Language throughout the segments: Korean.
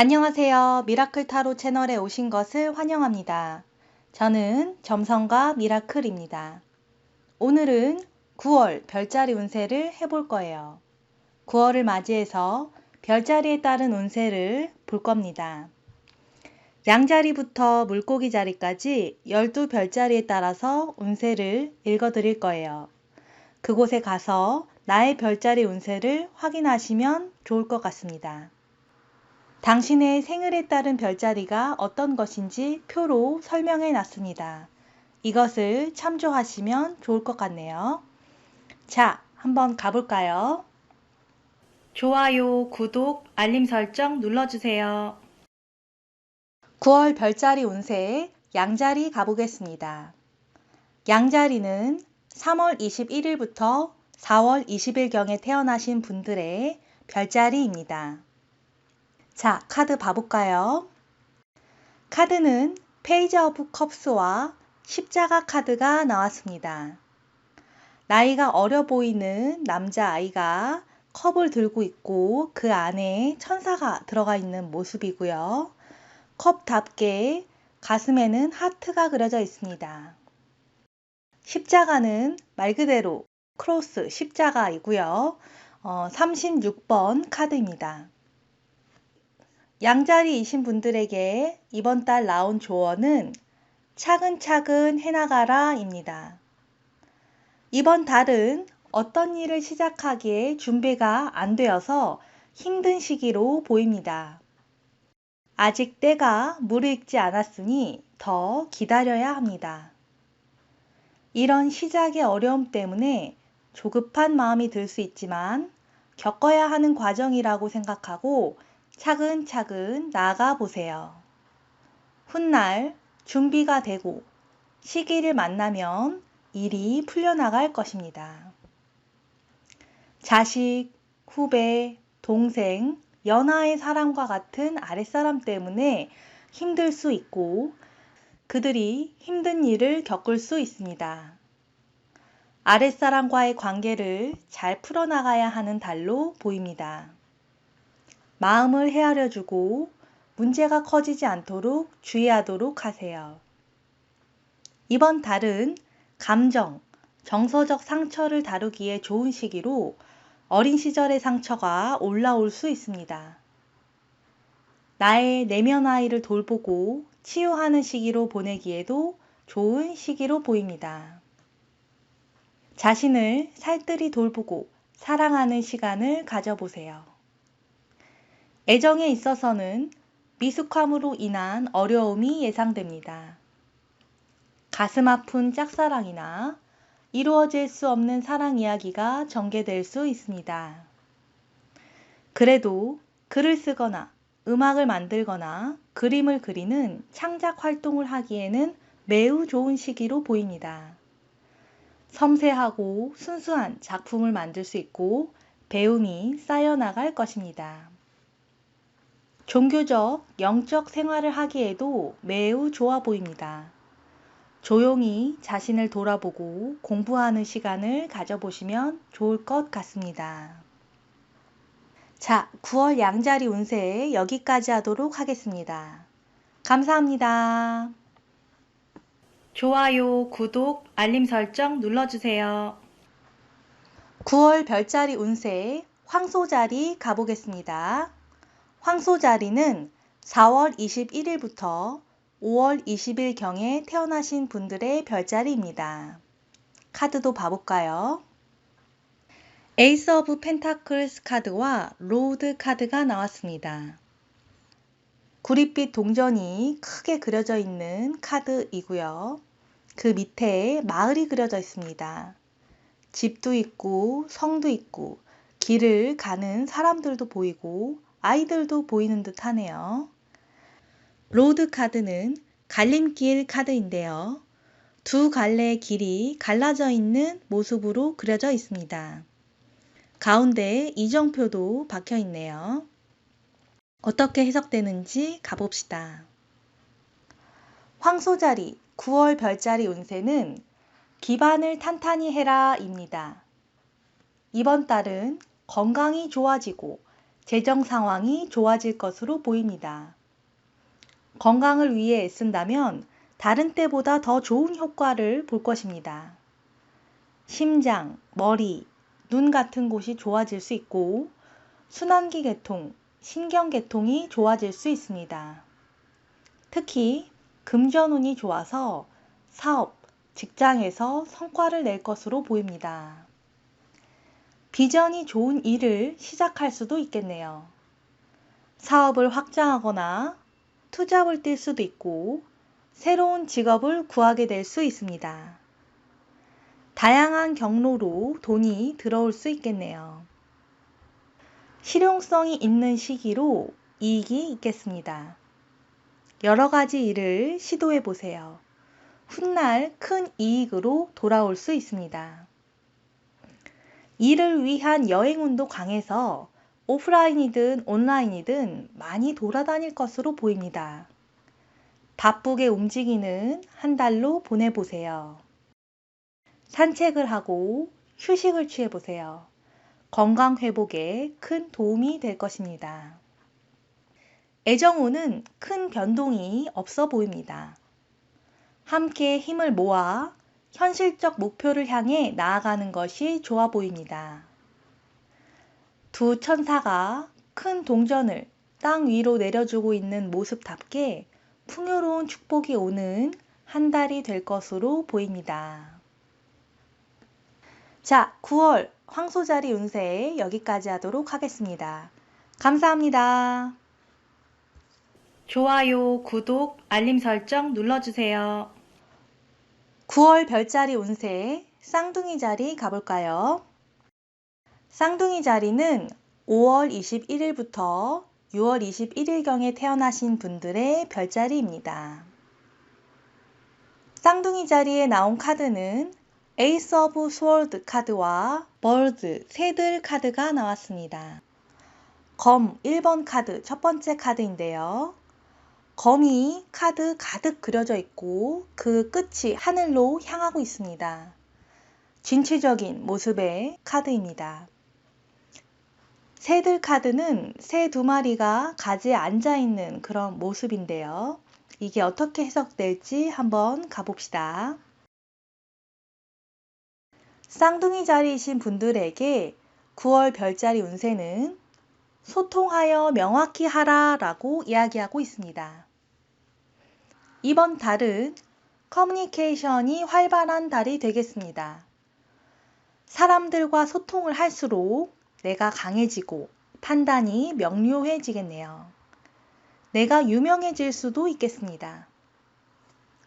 안녕하세요. 미라클 타로 채널에 오신 것을 환영합니다. 저는 점성가 미라클입니다. 오늘은 9월 별자리 운세를 해볼 거예요. 9월을 맞이해서 별자리에 따른 운세를 볼 겁니다. 양자리부터 물고기 자리까지 12별자리에 따라서 운세를 읽어드릴 거예요. 그곳에 가서 나의 별자리 운세를 확인하시면 좋을 것 같습니다. 당신의 생일에 따른 별자리가 어떤 것인지 표로 설명해 놨습니다. 이것을 참조하시면 좋을 것 같네요. 자, 한번 가볼까요? 좋아요, 구독, 알림 설정 눌러주세요. 9월 별자리 운세 양자리 가보겠습니다. 양자리는 3월 21일부터 4월 20일경에 태어나신 분들의 별자리입니다. 자, 카드 봐볼까요? 카드는 페이지 오브 컵스와 십자가 카드가 나왔습니다. 나이가 어려 보이는 남자아이가 컵을 들고 있고 그 안에 천사가 들어가 있는 모습이고요. 컵답게 가슴에는 하트가 그려져 있습니다. 십자가는 말 그대로 크로스 십자가이고요. 36번 카드입니다. 양자리이신 분들에게 이번 달 나온 조언은 차근차근 해나가라 입니다. 이번 달은 어떤 일을 시작하기에 준비가 안 되어서 힘든 시기로 보입니다. 아직 때가 무르익지 않았으니 더 기다려야 합니다. 이런 시작의 어려움 때문에 조급한 마음이 들 수 있지만 겪어야 하는 과정이라고 생각하고 차근차근 나아가 보세요. 훗날 준비가 되고 시기를 만나면 일이 풀려나갈 것입니다. 자식, 후배, 동생, 연하의 사람과 같은 아랫사람 때문에 힘들 수 있고 그들이 힘든 일을 겪을 수 있습니다. 아랫사람과의 관계를 잘 풀어나가야 하는 달로 보입니다. 마음을 헤아려주고 문제가 커지지 않도록 주의하도록 하세요. 이번 달은 감정, 정서적 상처를 다루기에 좋은 시기로 어린 시절의 상처가 올라올 수 있습니다. 나의 내면 아이를 돌보고 치유하는 시기로 보내기에도 좋은 시기로 보입니다. 자신을 살뜰히 돌보고 사랑하는 시간을 가져보세요. 애정에 있어서는 미숙함으로 인한 어려움이 예상됩니다. 가슴 아픈 짝사랑이나 이루어질 수 없는 사랑 이야기가 전개될 수 있습니다. 그래도 글을 쓰거나 음악을 만들거나 그림을 그리는 창작 활동을 하기에는 매우 좋은 시기로 보입니다. 섬세하고 순수한 작품을 만들 수 있고 배움이 쌓여나갈 것입니다. 종교적, 영적 생활을 하기에도 매우 좋아 보입니다. 조용히 자신을 돌아보고 공부하는 시간을 가져보시면 좋을 것 같습니다. 자, 9월 양자리 운세 여기까지 하도록 하겠습니다. 감사합니다. 좋아요, 구독, 알림 설정 눌러주세요. 9월 별자리 운세 황소자리 가보겠습니다. 황소자리는 4월 21일부터 5월 20일경에 태어나신 분들의 별자리입니다. 카드도 봐볼까요? 에이스 오브 펜타클스 카드와 로드 카드가 나왔습니다. 구릿빛 동전이 크게 그려져 있는 카드이고요. 그 밑에 마을이 그려져 있습니다. 집도 있고 성도 있고 길을 가는 사람들도 보이고 아이들도 보이는 듯 하네요. 로드 카드는 갈림길 카드인데요. 두 갈래의 길이 갈라져 있는 모습으로 그려져 있습니다. 가운데에 이정표도 박혀 있네요. 어떻게 해석되는지 가봅시다. 황소자리 9월 별자리 운세는 기반을 탄탄히 해라 입니다. 이번 달은 건강이 좋아지고 재정 상황이 좋아질 것으로 보입니다. 건강을 위해 애쓴다면 다른 때보다 더 좋은 효과를 볼 것입니다. 심장, 머리, 눈 같은 곳이 좋아질 수 있고 순환기 계통, 신경계통이 좋아질 수 있습니다. 특히 금전운이 좋아서 사업, 직장에서 성과를 낼 것으로 보입니다. 비전이 좋은 일을 시작할 수도 있겠네요. 사업을 확장하거나 투잡을 뛸 수도 있고 새로운 직업을 구하게 될 수 있습니다. 다양한 경로로 돈이 들어올 수 있겠네요. 실용성이 있는 시기로 이익이 있겠습니다. 여러 가지 일을 시도해 보세요. 훗날 큰 이익으로 돌아올 수 있습니다. 일을 위한 여행운도 강해서 오프라인이든 온라인이든 많이 돌아다닐 것으로 보입니다. 바쁘게 움직이는 한 달로 보내보세요. 산책을 하고 휴식을 취해보세요. 건강 회복에 큰 도움이 될 것입니다. 애정운은 큰 변동이 없어 보입니다. 함께 힘을 모아 현실적 목표를 향해 나아가는 것이 좋아 보입니다. 두 천사가 큰 동전을 땅 위로 내려주고 있는 모습답게 풍요로운 축복이 오는 한 달이 될 것으로 보입니다. 자, 9월 황소자리 운세 여기까지 하도록 하겠습니다. 감사합니다. 좋아요, 구독, 알림 설정 눌러주세요. 9월 별자리 운세 쌍둥이 자리 가볼까요? 쌍둥이 자리는 5월 21일부터 6월 21일경에 태어나신 분들의 별자리입니다. 쌍둥이 자리에 나온 카드는 에이스 오브 스월드 카드와 벌드, 새들 카드가 나왔습니다. 검 1번 카드, 첫 번째 카드인데요. 검이 카드 가득 그려져 있고 그 끝이 하늘로 향하고 있습니다. 진취적인 모습의 카드입니다. 새들 카드는 새 두 마리가 가지에 앉아있는 그런 모습인데요. 이게 어떻게 해석될지 한번 가봅시다. 쌍둥이 자리이신 분들에게 9월 별자리 운세는 소통하여 명확히 하라 라고 이야기하고 있습니다. 이번 달은 커뮤니케이션이 활발한 달이 되겠습니다. 사람들과 소통을 할수록 내가 강해지고 판단이 명료해지겠네요. 내가 유명해질 수도 있겠습니다.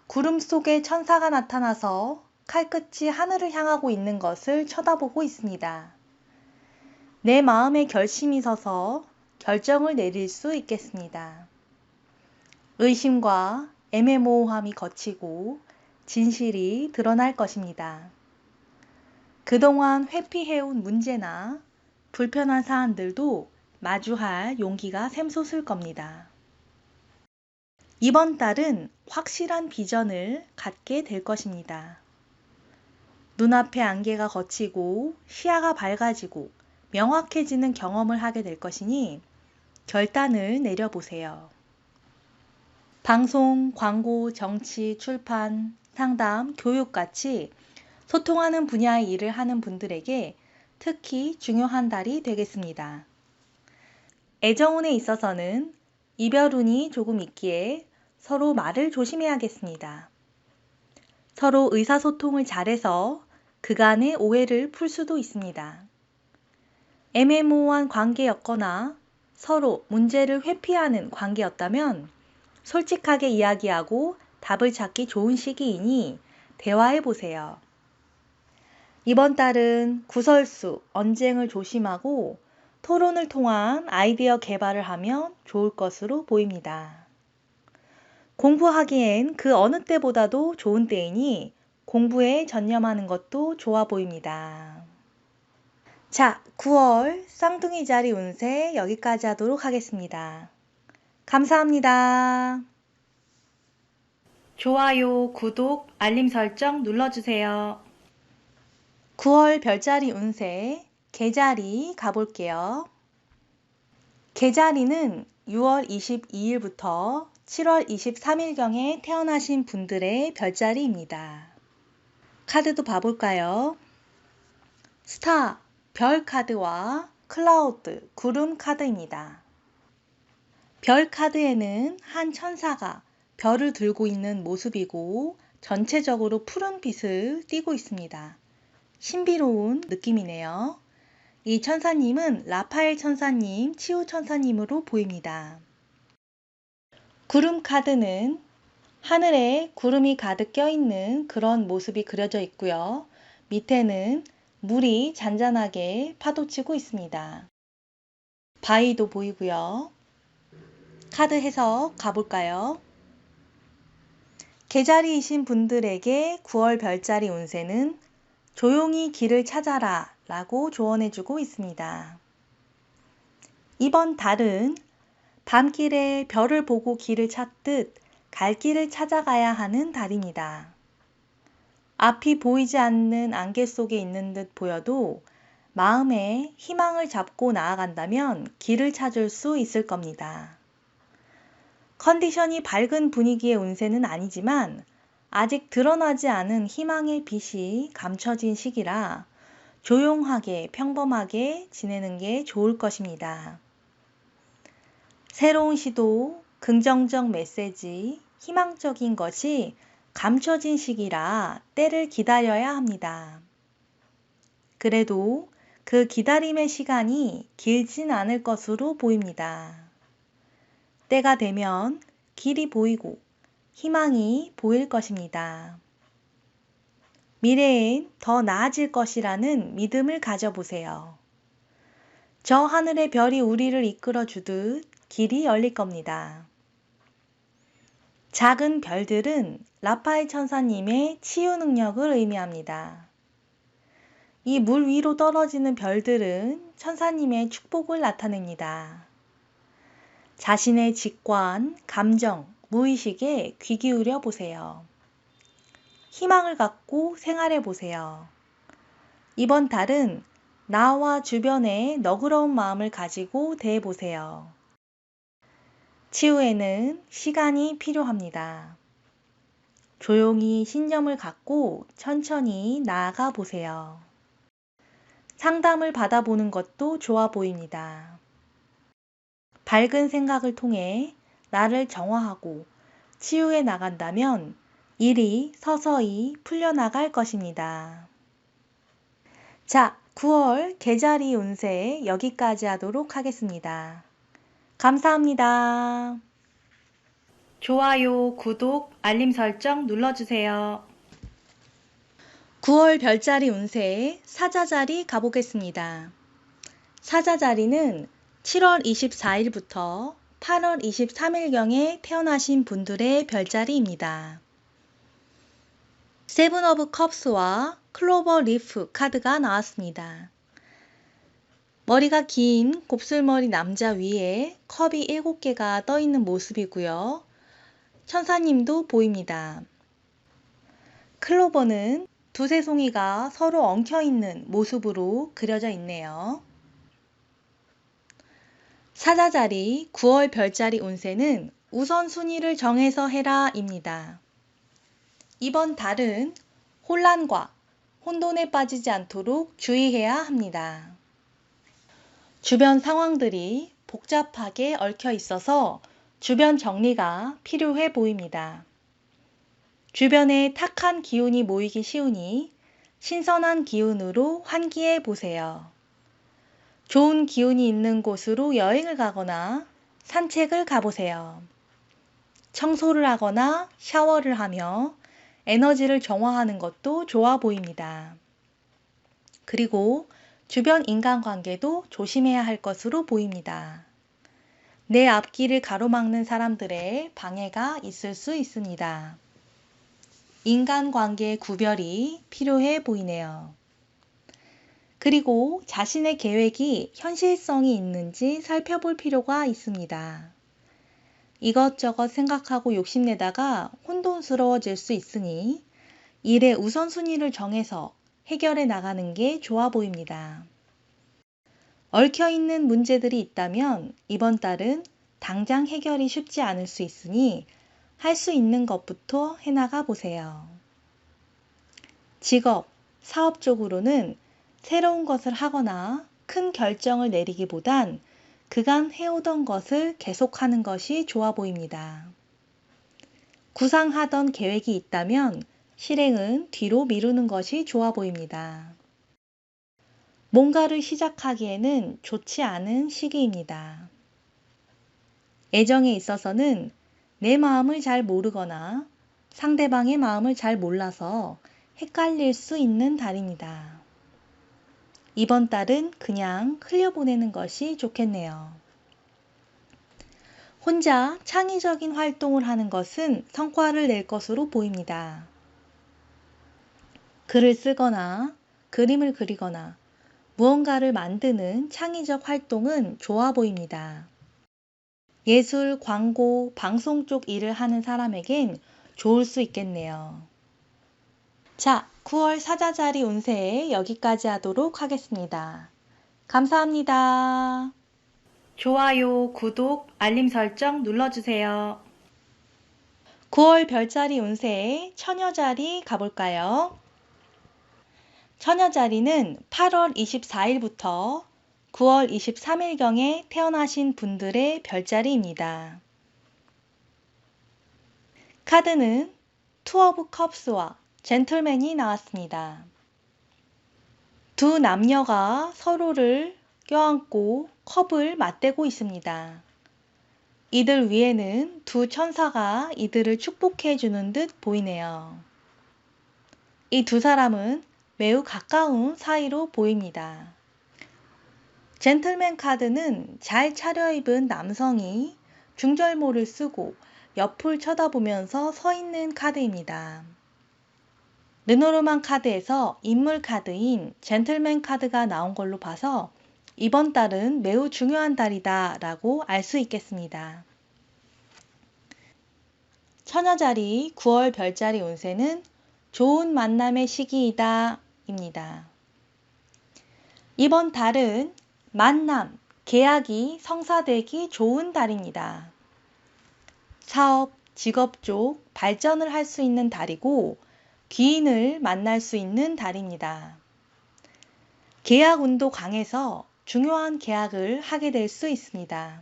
구름 속에 천사가 나타나서 칼끝이 하늘을 향하고 있는 것을 쳐다보고 있습니다. 내 마음에 결심이 서서 결정을 내릴 수 있겠습니다. 의심과 애매모호함이 거치고 진실이 드러날 것입니다. 그동안 회피해온 문제나 불편한 사안들도 마주할 용기가 샘솟을 겁니다. 이번 달은 확실한 비전을 갖게 될 것입니다. 눈앞의 안개가 걷히고 시야가 밝아지고 명확해지는 경험을 하게 될 것이니 결단을 내려보세요. 방송, 광고, 정치, 출판, 상담, 교육같이 소통하는 분야의 일을 하는 분들에게 특히 중요한 달이 되겠습니다. 애정운에 있어서는 이별운이 조금 있기에 서로 말을 조심해야겠습니다. 서로 의사소통을 잘해서 그간의 오해를 풀 수도 있습니다. 애매모호한 관계였거나 서로 문제를 회피하는 관계였다면 솔직하게 이야기하고 답을 찾기 좋은 시기이니 대화해보세요. 이번 달은 구설수, 언쟁을 조심하고 토론을 통한 아이디어 개발을 하면 좋을 것으로 보입니다. 공부하기엔 그 어느 때보다도 좋은 때이니 공부에 전념하는 것도 좋아 보입니다. 자, 9월 쌍둥이 자리 운세 여기까지 하도록 하겠습니다. 감사합니다. 좋아요, 구독, 알림 설정 눌러주세요. 9월 별자리 운세 개자리 가볼게요. 계자리는 6월 22일부터 7월 23일경에 태어나신 분들의 별자리입니다. 카드도 봐볼까요? 스타, 별 카드와 클라우드, 구름 카드입니다. 별 카드에는 한 천사가 별을 들고 있는 모습이고 전체적으로 푸른 빛을 띠고 있습니다. 신비로운 느낌이네요. 이 천사님은 라파엘 천사님, 치유 천사님으로 보입니다. 구름 카드는 하늘에 구름이 가득 껴있는 그런 모습이 그려져 있고요. 밑에는 물이 잔잔하게 파도치고 있습니다. 바위도 보이고요. 카드 해석 가볼까요? 계자리이신 분들에게 9월 별자리 운세는 조용히 길을 찾아라 라고 조언해주고 있습니다. 이번 달은 밤길에 별을 보고 길을 찾듯 갈 길을 찾아가야 하는 달입니다. 앞이 보이지 않는 안개 속에 있는 듯 보여도 마음에 희망을 잡고 나아간다면 길을 찾을 수 있을 겁니다. 컨디션이 밝은 분위기의 운세는 아니지만 아직 드러나지 않은 희망의 빛이 감춰진 시기라 조용하게 평범하게 지내는 게 좋을 것입니다. 새로운 시도, 긍정적 메시지, 희망적인 것이 감춰진 시기라 때를 기다려야 합니다. 그래도 그 기다림의 시간이 길진 않을 것으로 보입니다. 때가 되면 길이 보이고 희망이 보일 것입니다. 미래엔 더 나아질 것이라는 믿음을 가져보세요. 저 하늘의 별이 우리를 이끌어 주듯 길이 열릴 겁니다. 작은 별들은 라파엘 천사님의 치유 능력을 의미합니다. 이 물 위로 떨어지는 별들은 천사님의 축복을 나타냅니다. 자신의 직관, 감정, 무의식에 귀 기울여 보세요. 희망을 갖고 생활해 보세요. 이번 달은 나와 주변에 너그러운 마음을 가지고 대해 보세요. 치유에는 시간이 필요합니다. 조용히 신념을 갖고 천천히 나아가 보세요. 상담을 받아보는 것도 좋아 보입니다. 밝은 생각을 통해 나를 정화하고 치유해 나간다면 일이 서서히 풀려나갈 것입니다. 자, 9월 계자리 운세 여기까지 하도록 하겠습니다. 감사합니다. 좋아요, 구독, 알림 설정 눌러주세요. 9월 별자리 운세 사자자리 가보겠습니다. 사자자리는 7월 24일부터 8월 23일경에 태어나신 분들의 별자리입니다. 세븐 오브 컵스와 클로버 리프 카드가 나왔습니다. 머리가 긴 곱슬머리 남자 위에 컵이 7개가 떠 있는 모습이고요. 천사님도 보입니다. 클로버는 두세 송이가 서로 엉켜 있는 모습으로 그려져 있네요. 사자자리 9월 별자리 운세는 우선순위를 정해서 해라 입니다. 이번 달은 혼란과 혼돈에 빠지지 않도록 주의해야 합니다. 주변 상황들이 복잡하게 얽혀 있어서 주변 정리가 필요해 보입니다. 주변에 탁한 기운이 모이기 쉬우니 신선한 기운으로 환기해 보세요. 좋은 기운이 있는 곳으로 여행을 가거나 산책을 가보세요. 청소를 하거나 샤워를 하며 에너지를 정화하는 것도 좋아 보입니다. 그리고 주변 인간관계도 조심해야 할 것으로 보입니다. 내 앞길을 가로막는 사람들의 방해가 있을 수 있습니다. 인간관계의 구별이 필요해 보이네요. 그리고 자신의 계획이 현실성이 있는지 살펴볼 필요가 있습니다. 이것저것 생각하고 욕심내다가 혼돈스러워질 수 있으니 일의 우선순위를 정해서 해결해 나가는 게 좋아 보입니다. 얽혀있는 문제들이 있다면 이번 달은 당장 해결이 쉽지 않을 수 있으니 할 수 있는 것부터 해나가 보세요. 직업, 사업 쪽으로는 새로운 것을 하거나 큰 결정을 내리기보단 그간 해오던 것을 계속하는 것이 좋아 보입니다. 구상하던 계획이 있다면 실행은 뒤로 미루는 것이 좋아 보입니다. 뭔가를 시작하기에는 좋지 않은 시기입니다. 애정에 있어서는 내 마음을 잘 모르거나 상대방의 마음을 잘 몰라서 헷갈릴 수 있는 달입니다. 이번 달은 그냥 흘려보내는 것이 좋겠네요. 혼자 창의적인 활동을 하는 것은 성과를 낼 것으로 보입니다. 글을 쓰거나 그림을 그리거나 무언가를 만드는 창의적 활동은 좋아 보입니다. 예술, 광고, 방송 쪽 일을 하는 사람에겐 좋을 수 있겠네요. 자, 9월 사자자리 운세 여기까지 하도록 하겠습니다. 감사합니다. 좋아요, 구독, 알림 설정 눌러주세요. 9월 별자리 운세 처녀자리 가볼까요? 처녀자리는 8월 24일부터 9월 23일경에 태어나신 분들의 별자리입니다. 카드는 투 오브 컵스와 젠틀맨이 나왔습니다. 두 남녀가 서로를 껴안고 컵을 맞대고 있습니다. 이들 위에는 두 천사가 이들을 축복해 주는 듯 보이네요. 이 두 사람은 매우 가까운 사이로 보입니다. 젠틀맨 카드는 잘 차려입은 남성이 중절모를 쓰고 옆을 쳐다보면서 서 있는 카드입니다. 르노르만 카드에서 인물 카드인 젠틀맨 카드가 나온 걸로 봐서 이번 달은 매우 중요한 달이다 라고 알 수 있겠습니다. 처녀자리 9월 별자리 운세는 좋은 만남의 시기이다 입니다. 이번 달은 만남, 계약이 성사되기 좋은 달입니다. 사업, 직업 쪽 발전을 할 수 있는 달이고 귀인을 만날 수 있는 달입니다. 계약 운도 강해서 중요한 계약을 하게 될 수 있습니다.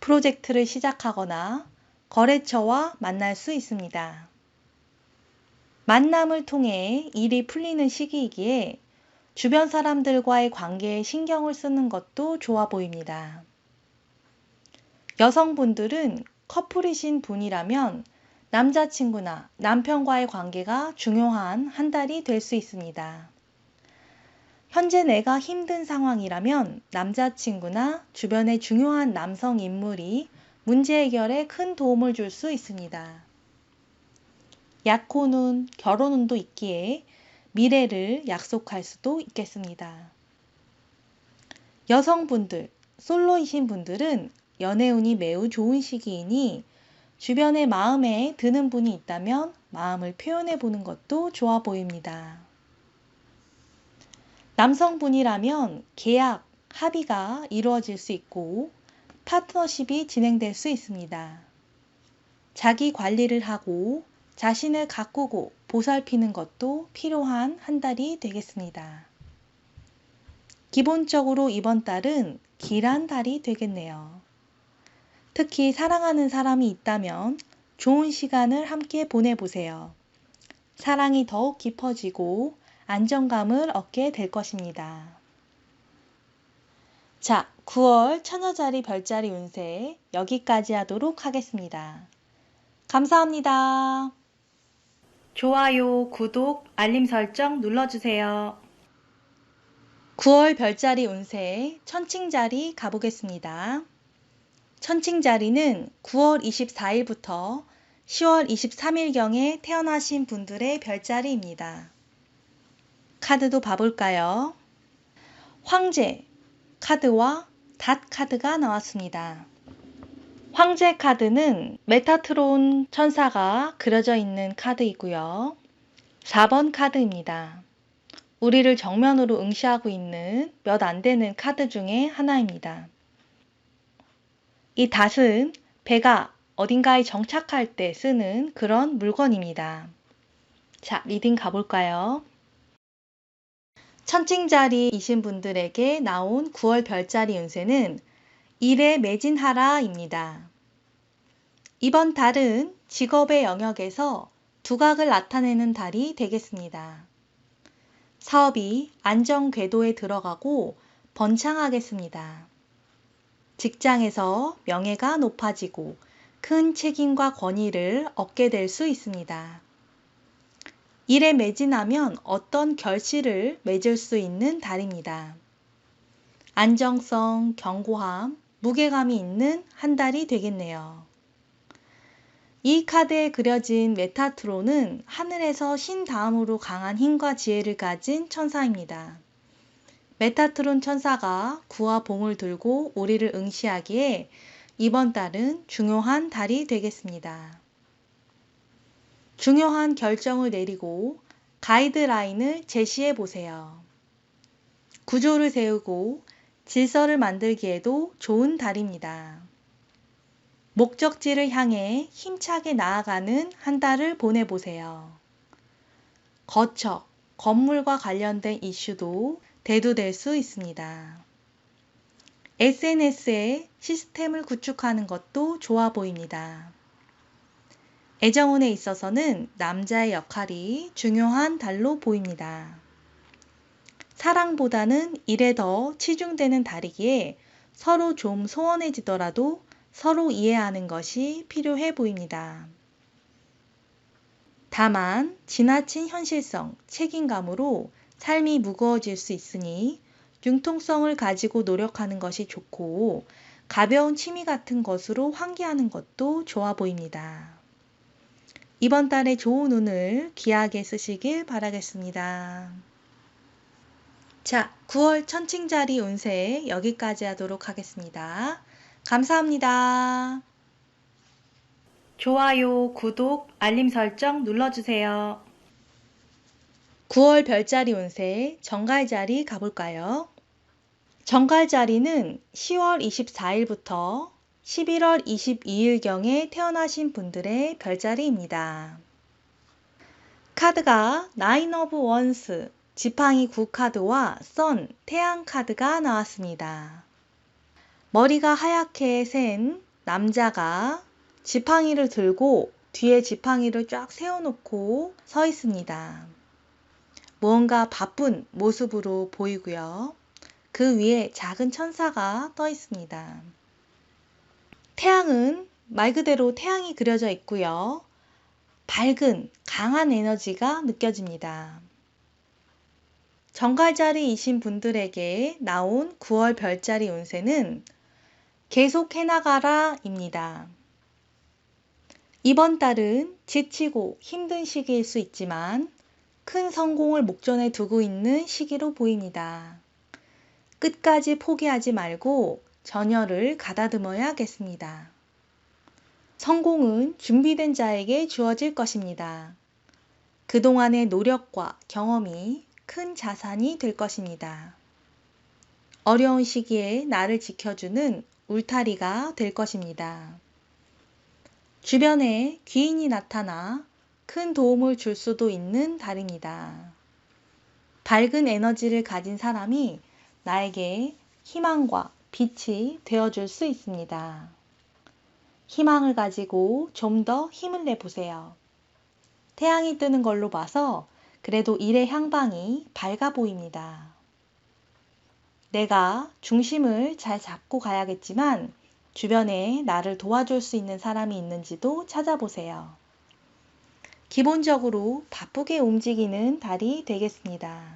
프로젝트를 시작하거나 거래처와 만날 수 있습니다. 만남을 통해 일이 풀리는 시기이기에 주변 사람들과의 관계에 신경을 쓰는 것도 좋아 보입니다. 여성분들은 커플이신 분이라면 남자친구나 남편과의 관계가 중요한 한 달이 될 수 있습니다. 현재 내가 힘든 상황이라면 남자친구나 주변의 중요한 남성 인물이 문제 해결에 큰 도움을 줄 수 있습니다. 약혼운, 결혼운도 있기에 미래를 약속할 수도 있겠습니다. 여성분들, 솔로이신 분들은 연애운이 매우 좋은 시기이니 주변에 마음에 드는 분이 있다면 마음을 표현해 보는 것도 좋아 보입니다. 남성분이라면 계약, 합의가 이루어질 수 있고 파트너십이 진행될 수 있습니다. 자기 관리를 하고 자신을 가꾸고 보살피는 것도 필요한 한 달이 되겠습니다. 기본적으로 이번 달은 길한 달이 되겠네요. 특히 사랑하는 사람이 있다면 좋은 시간을 함께 보내보세요. 사랑이 더욱 깊어지고 안정감을 얻게 될 것입니다. 자, 9월 처녀자리 별자리 운세 여기까지 하도록 하겠습니다. 감사합니다. 좋아요, 구독, 알림 설정 눌러주세요. 9월 별자리 운세 천칭자리 가보겠습니다. 천칭자리는 9월 24일부터 10월 23일경에 태어나신 분들의 별자리입니다. 카드도 봐볼까요? 황제 카드와 닷 카드가 나왔습니다. 황제 카드는 메타트론 천사가 그려져 있는 카드이고요. 4번 카드입니다. 우리를 정면으로 응시하고 있는 몇 안 되는 카드 중에 하나입니다. 이 닷은 배가 어딘가에 정착할 때 쓰는 그런 물건입니다. 자, 리딩 가볼까요? 천칭자리이신 분들에게 나온 9월 별자리 운세는 일에 매진하라입니다. 이번 달은 직업의 영역에서 두각을 나타내는 달이 되겠습니다. 사업이 안정 궤도에 들어가고 번창하겠습니다. 직장에서 명예가 높아지고 큰 책임과 권위를 얻게 될 수 있습니다. 일에 매진하면 어떤 결실을 맺을 수 있는 달입니다. 안정성, 견고함, 무게감이 있는 한 달이 되겠네요. 이 카드에 그려진 메타트론은 하늘에서 신 다음으로 강한 힘과 지혜를 가진 천사입니다. 메타트론 천사가 구와 봉을 들고 우리를 응시하기에 이번 달은 중요한 달이 되겠습니다. 중요한 결정을 내리고 가이드라인을 제시해 보세요. 구조를 세우고 질서를 만들기에도 좋은 달입니다. 목적지를 향해 힘차게 나아가는 한 달을 보내보세요. 거처, 건물과 관련된 이슈도 대두될 수 있습니다. SNS에 시스템을 구축하는 것도 좋아 보입니다. 애정운에 있어서는 남자의 역할이 중요한 달로 보입니다. 사랑보다는 일에 더 치중되는 달이기에 서로 좀 소원해지더라도 서로 이해하는 것이 필요해 보입니다. 다만 지나친 현실성, 책임감으로 삶이 무거워질 수 있으니 융통성을 가지고 노력하는 것이 좋고 가벼운 취미 같은 것으로 환기하는 것도 좋아 보입니다. 이번 달의 좋은 운을 귀하게 쓰시길 바라겠습니다. 자, 9월 천칭자리 운세 여기까지 하도록 하겠습니다. 감사합니다. 좋아요, 구독, 알림 설정 눌러주세요. 9월 별자리 운세 정갈자리 가볼까요? 정갈자리는 10월 24일부터 11월 22일경에 태어나신 분들의 별자리입니다. 카드가 나인 오브 원스, 지팡이 9카드와 선, 태양 카드가 나왔습니다. 머리가 하얗게 센 남자가 지팡이를 들고 뒤에 지팡이를 쫙 세워놓고 서 있습니다. 무언가 바쁜 모습으로 보이고요. 그 위에 작은 천사가 떠 있습니다. 태양은 말 그대로 태양이 그려져 있고요. 밝은 강한 에너지가 느껴집니다. 정갈자리이신 분들에게 나온 9월 별자리 운세는 계속 해나가라 입니다. 이번 달은 지치고 힘든 시기일 수 있지만 큰 성공을 목전에 두고 있는 시기로 보입니다. 끝까지 포기하지 말고 전열을 가다듬어야겠습니다. 성공은 준비된 자에게 주어질 것입니다. 그동안의 노력과 경험이 큰 자산이 될 것입니다. 어려운 시기에 나를 지켜주는 울타리가 될 것입니다. 주변에 귀인이 나타나 큰 도움을 줄 수도 있는 달입니다. 밝은 에너지를 가진 사람이 나에게 희망과 빛이 되어줄 수 있습니다. 희망을 가지고 좀 더 힘을 내보세요. 태양이 뜨는 걸로 봐서 그래도 일의 향방이 밝아 보입니다. 내가 중심을 잘 잡고 가야겠지만 주변에 나를 도와줄 수 있는 사람이 있는지도 찾아보세요. 기본적으로 바쁘게 움직이는 달이 되겠습니다.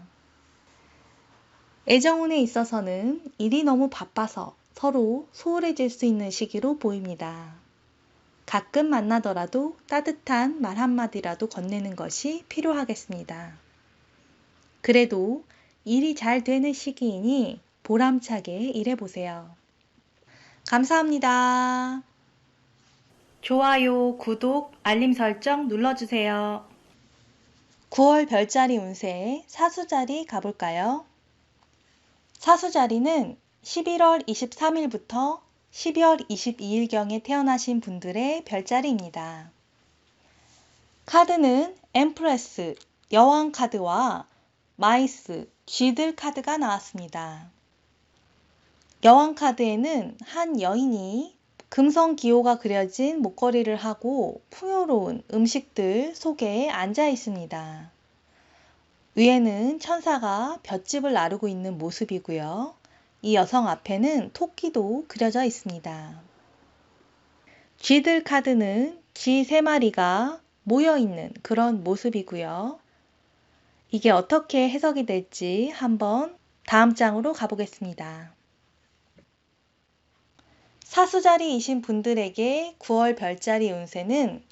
애정운에 있어서는 일이 너무 바빠서 서로 소홀해질 수 있는 시기로 보입니다. 가끔 만나더라도 따뜻한 말 한마디라도 건네는 것이 필요하겠습니다. 그래도 일이 잘 되는 시기이니 보람차게 일해보세요. 감사합니다. 좋아요, 구독, 알림 설정 눌러주세요. 9월 별자리 운세 사수자리 가볼까요? 사수자리는 11월 23일부터 12월 22일경에 태어나신 분들의 별자리입니다. 카드는 엠프레스, 여왕 카드와 마이스, 쥐들 카드가 나왔습니다. 여왕 카드에는 한 여인이 금성 기호가 그려진 목걸이를 하고 풍요로운 음식들 속에 앉아 있습니다. 위에는 천사가 볏짚을 나르고 있는 모습이고요. 이 여성 앞에는 토끼도 그려져 있습니다. 쥐들 카드는 쥐 3마리가 모여있는 그런 모습이고요. 이게 어떻게 해석이 될지 한번 다음 장으로 가보겠습니다. 사수자리이신 분들에게 9월 별자리 운세는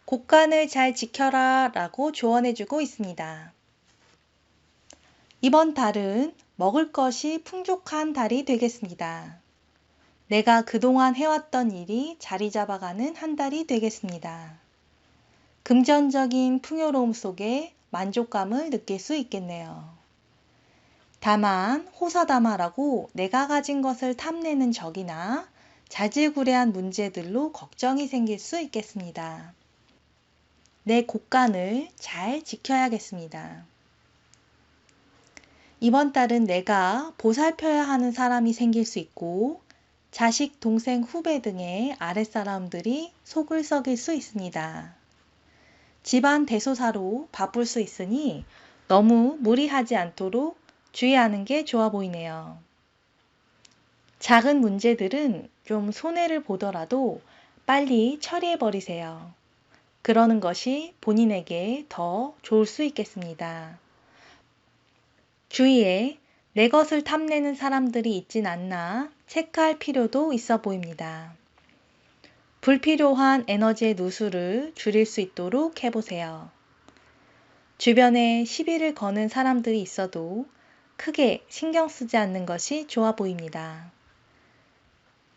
곳간을 잘 지켜라 라고 조언해주고 있습니다. 이번 달은 먹을 것이 풍족한 달이 되겠습니다. 내가 그동안 해왔던 일이 자리 잡아가는 한 달이 되겠습니다. 금전적인 풍요로움 속에 만족감을 느낄 수 있겠네요. 다만 호사다마라고 내가 가진 것을 탐내는 적이나 자질구레한 문제들로 걱정이 생길 수 있겠습니다. 내 곳간을 잘 지켜야겠습니다. 이번 달은 내가 보살펴야 하는 사람이 생길 수 있고 자식, 동생, 후배 등의 아랫사람들이 속을 썩일 수 있습니다. 집안 대소사로 바쁠 수 있으니 너무 무리하지 않도록 주의하는 게 좋아 보이네요. 작은 문제들은 좀 손해를 보더라도 빨리 처리해 버리세요. 그러는 것이 본인에게 더 좋을 수 있겠습니다. 주위에 내 것을 탐내는 사람들이 있진 않나 체크할 필요도 있어 보입니다. 불필요한 에너지의 누수를 줄일 수 있도록 해보세요. 주변에 시비를 거는 사람들이 있어도 크게 신경 쓰지 않는 것이 좋아 보입니다.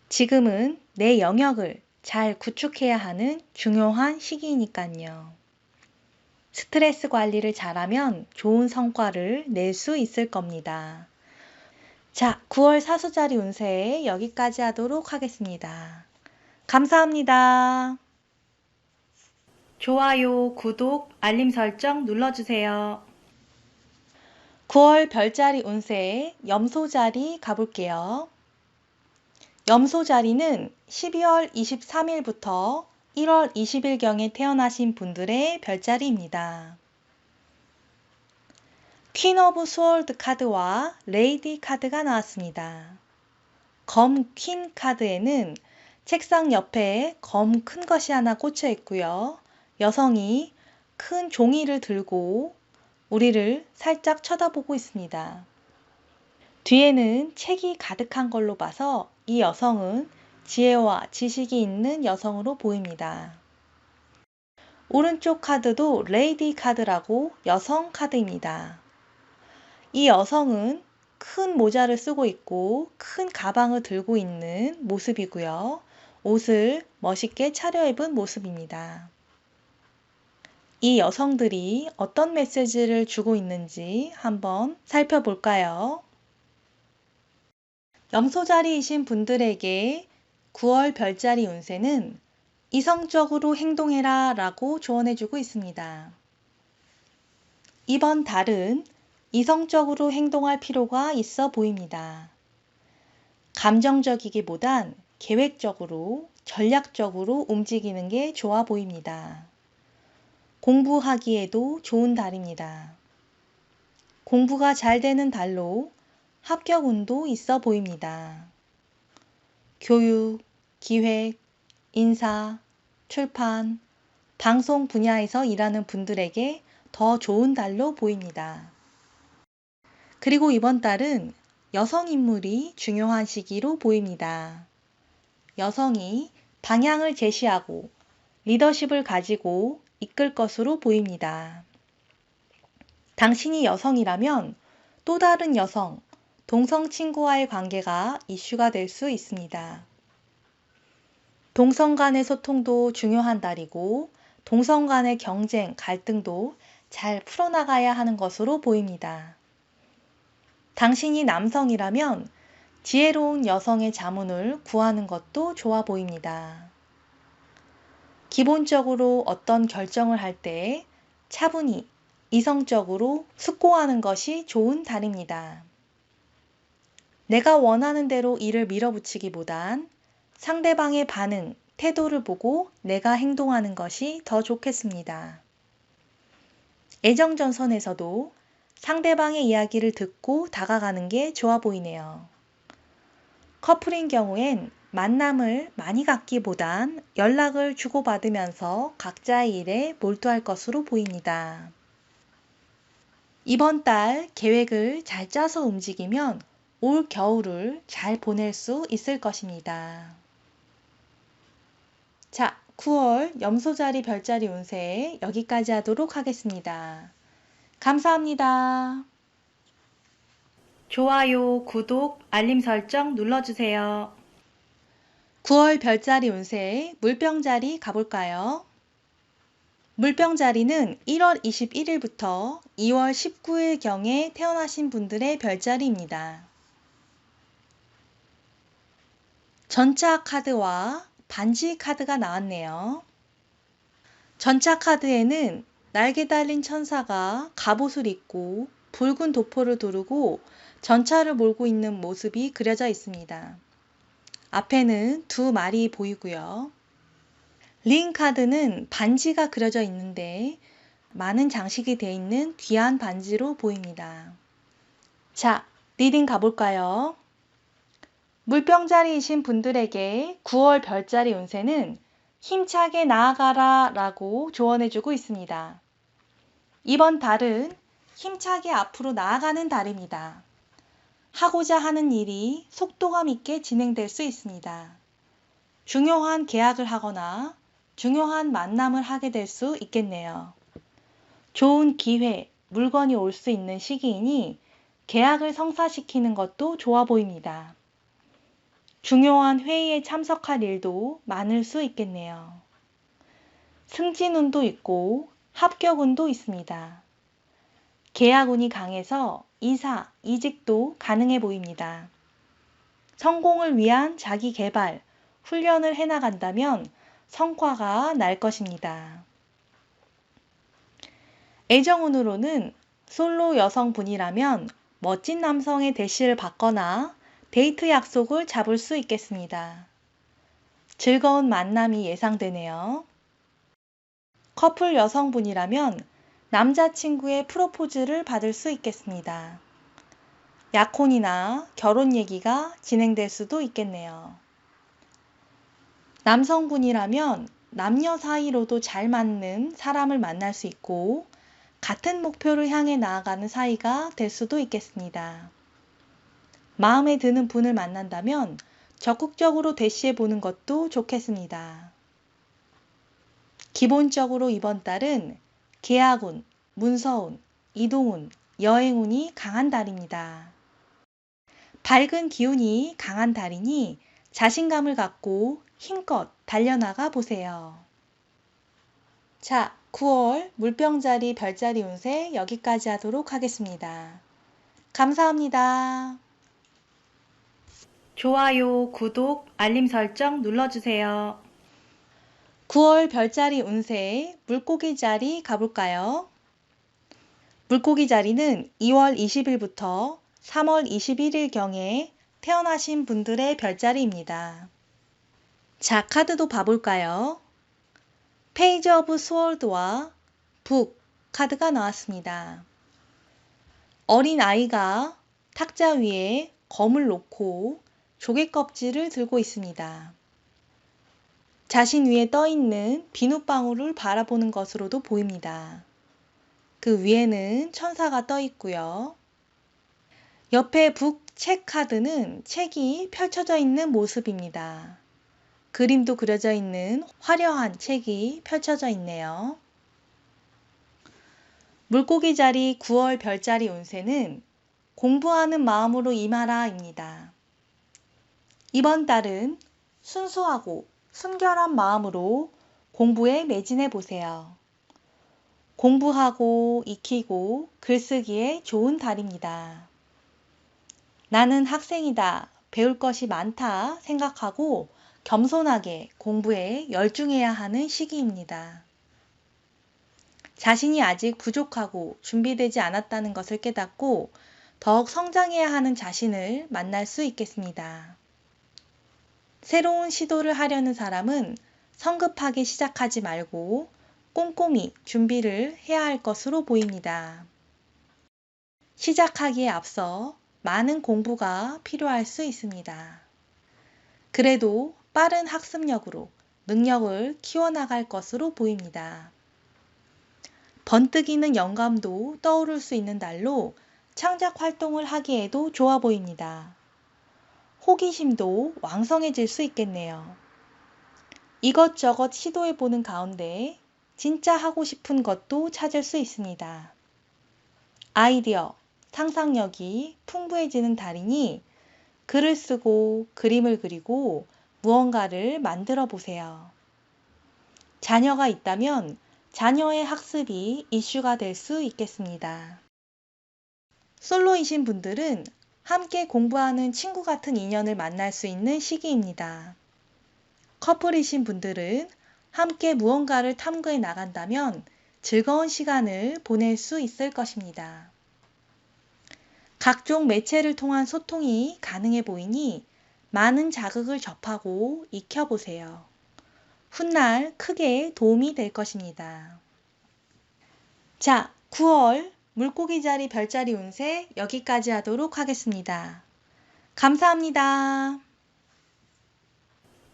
지금은 내 영역을 잘 구축해야 하는 중요한 시기이니까요. 스트레스 관리를 잘하면 좋은 성과를 낼 수 있을 겁니다. 자, 9월 사수자리 운세 여기까지 하도록 하겠습니다. 감사합니다. 좋아요, 구독, 알림 설정 눌러주세요. 9월 별자리 운세 염소자리 가볼게요. 염소자리는 12월 23일부터 1월 20일경에 태어나신 분들의 별자리입니다. 퀸 오브 스월드 카드와 레이디 카드가 나왔습니다. 검 퀸 카드에는 책상 옆에 검 큰 것이 하나 꽂혀 있고요. 여성이 큰 종이를 들고 우리를 살짝 쳐다보고 있습니다. 뒤에는 책이 가득한 걸로 봐서 이 여성은 지혜와 지식이 있는 여성으로 보입니다. 오른쪽 카드도 레이디 카드라고 여성 카드입니다. 이 여성은 큰 모자를 쓰고 있고 큰 가방을 들고 있는 모습이고요. 옷을 멋있게 차려입은 모습입니다. 이 여성들이 어떤 메시지를 주고 있는지 한번 살펴볼까요? 염소자리이신 분들에게 9월 별자리 운세는 이성적으로 행동해라 라고 조언해주고 있습니다. 이번 달은 이성적으로 행동할 필요가 있어 보입니다. 감정적이기보단 계획적으로, 전략적으로 움직이는 게 좋아 보입니다. 공부하기에도 좋은 달입니다. 공부가 잘 되는 달로 합격운도 있어 보입니다. 교육, 기획, 인사, 출판, 방송 분야에서 일하는 분들에게 더 좋은 달로 보입니다. 그리고 이번 달은 여성 인물이 중요한 시기로 보입니다. 여성이 방향을 제시하고 리더십을 가지고 이끌 것으로 보입니다. 당신이 여성이라면 또 다른 여성, 동성 친구와의 관계가 이슈가 될 수 있습니다. 동성 간의 소통도 중요한 달이고 동성 간의 경쟁, 갈등도 잘 풀어나가야 하는 것으로 보입니다. 당신이 남성이라면 지혜로운 여성의 자문을 구하는 것도 좋아 보입니다. 기본적으로 어떤 결정을 할 때 차분히 이성적으로 숙고하는 것이 좋은 달입니다. 내가 원하는 대로 일을 밀어붙이기보단 상대방의 반응, 태도를 보고 내가 행동하는 것이 더 좋겠습니다. 애정전선에서도 상대방의 이야기를 듣고 다가가는 게 좋아 보이네요. 커플인 경우엔 만남을 많이 갖기보단 연락을 주고받으면서 각자의 일에 몰두할 것으로 보입니다. 이번 달 계획을 잘 짜서 움직이면 올 겨울을 잘 보낼 수 있을 것입니다. 자, 9월 염소자리 별자리 운세 여기까지 하도록 하겠습니다. 감사합니다. 좋아요, 구독, 알림 설정 눌러주세요. 9월 별자리 운세 물병자리 가볼까요? 물병자리는 1월 21일부터 2월 19일경에 태어나신 분들의 별자리입니다. 전차 카드와 반지 카드가 나왔네요. 전차 카드에는 날개 달린 천사가 갑옷을 입고 붉은 도포를 두르고 전차를 몰고 있는 모습이 그려져 있습니다. 앞에는 두 말이 보이고요. 링 카드는 반지가 그려져 있는데 많은 장식이 되어 있는 귀한 반지로 보입니다. 자, 리딩 가볼까요? 물병자리이신 분들에게 9월 별자리 운세는 힘차게 나아가라 라고 조언해주고 있습니다. 이번 달은 힘차게 앞으로 나아가는 달입니다. 하고자 하는 일이 속도감 있게 진행될 수 있습니다. 중요한 계약을 하거나 중요한 만남을 하게 될 수 있겠네요. 좋은 기회, 물건이 올 수 있는 시기이니 계약을 성사시키는 것도 좋아 보입니다. 중요한 회의에 참석할 일도 많을 수 있겠네요. 승진운도 있고 합격운도 있습니다. 계약운이 강해서 이사, 이직도 가능해 보입니다. 성공을 위한 자기 개발, 훈련을 해나간다면 성과가 날 것입니다. 애정운으로는 솔로 여성분이라면 멋진 남성의 대시를 받거나 데이트 약속을 잡을 수 있겠습니다. 즐거운 만남이 예상되네요. 커플 여성분이라면 남자친구의 프로포즈를 받을 수 있겠습니다. 약혼이나 결혼 얘기가 진행될 수도 있겠네요. 남성분이라면 남녀 사이로도 잘 맞는 사람을 만날 수 있고 같은 목표를 향해 나아가는 사이가 될 수도 있겠습니다. 마음에 드는 분을 만난다면 적극적으로 대시해 보는 것도 좋겠습니다. 기본적으로 이번 달은 계약운, 문서운, 이동운, 여행운이 강한 달입니다. 밝은 기운이 강한 달이니 자신감을 갖고 힘껏 달려나가 보세요. 자, 9월 물병자리 별자리 운세 여기까지 하도록 하겠습니다. 감사합니다. 좋아요, 구독, 알림 설정 눌러주세요. 9월 별자리 운세 물고기 자리 가볼까요? 물고기 자리는 2월 20일부터 3월 21일경에 태어나신 분들의 별자리입니다. 자, 카드도 봐볼까요? 페이지 오브 스월드와 북 카드가 나왔습니다. 어린 아이가 탁자 위에 검을 놓고 조개 껍질을 들고 있습니다. 자신 위에 떠있는 비눗방울을 바라보는 것으로도 보입니다. 그 위에는 천사가 떠 있고요. 옆에 북 책 카드는 책이 펼쳐져 있는 모습입니다. 그림도 그려져 있는 화려한 책이 펼쳐져 있네요. 물고기 자리 9월 별자리 운세는 공부하는 마음으로 임하라입니다. 이번 달은 순수하고 순결한 마음으로 공부에 매진해 보세요. 공부하고 익히고 글쓰기에 좋은 달입니다. 나는 학생이다, 배울 것이 많다 생각하고 겸손하게 공부에 열중해야 하는 시기입니다. 자신이 아직 부족하고 준비되지 않았다는 것을 깨닫고 더욱 성장해야 하는 자신을 만날 수 있겠습니다. 새로운 시도를 하려는 사람은 성급하게 시작하지 말고 꼼꼼히 준비를 해야 할 것으로 보입니다. 시작하기에 앞서 많은 공부가 필요할 수 있습니다. 그래도 빠른 학습력으로 능력을 키워나갈 것으로 보입니다. 번뜩이는 영감도 떠오를 수 있는 달로 창작 활동을 하기에도 좋아 보입니다. 호기심도 왕성해질 수 있겠네요. 이것저것 시도해보는 가운데 진짜 하고 싶은 것도 찾을 수 있습니다. 아이디어, 상상력이 풍부해지는 달이니 글을 쓰고 그림을 그리고 무언가를 만들어 보세요. 자녀가 있다면 자녀의 학습이 이슈가 될 수 있겠습니다. 솔로이신 분들은 함께 공부하는 친구 같은 인연을 만날 수 있는 시기입니다. 커플이신 분들은 함께 무언가를 탐구해 나간다면 즐거운 시간을 보낼 수 있을 것입니다. 각종 매체를 통한 소통이 가능해 보이니 많은 자극을 접하고 익혀보세요. 훗날 크게 도움이 될 것입니다. 자, 9월 물고기자리 별자리 운세 여기까지 하도록 하겠습니다. 감사합니다.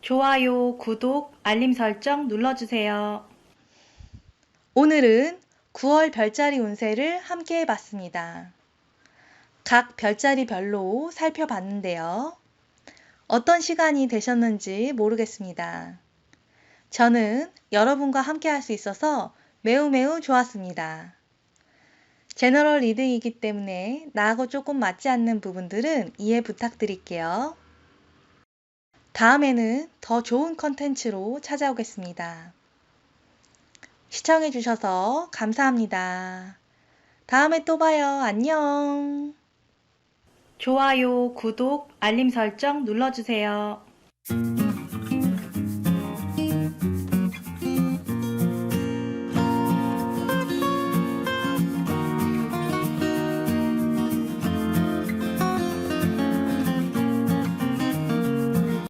좋아요, 구독, 알림 설정 눌러주세요. 오늘은 9월 별자리 운세를 함께 해봤습니다. 각 별자리별로 살펴봤는데요. 어떤 시간이 되셨는지 모르겠습니다. 저는 여러분과 함께 할 수 있어서 매우 좋았습니다. 제너럴 리딩이기 때문에 나하고 조금 맞지 않는 부분들은 이해 부탁드릴게요. 다음에는 더 좋은 컨텐츠로 찾아오겠습니다. 시청해주셔서 감사합니다. 다음에 또 봐요. 안녕. 좋아요, 구독, 알림 설정 눌러주세요.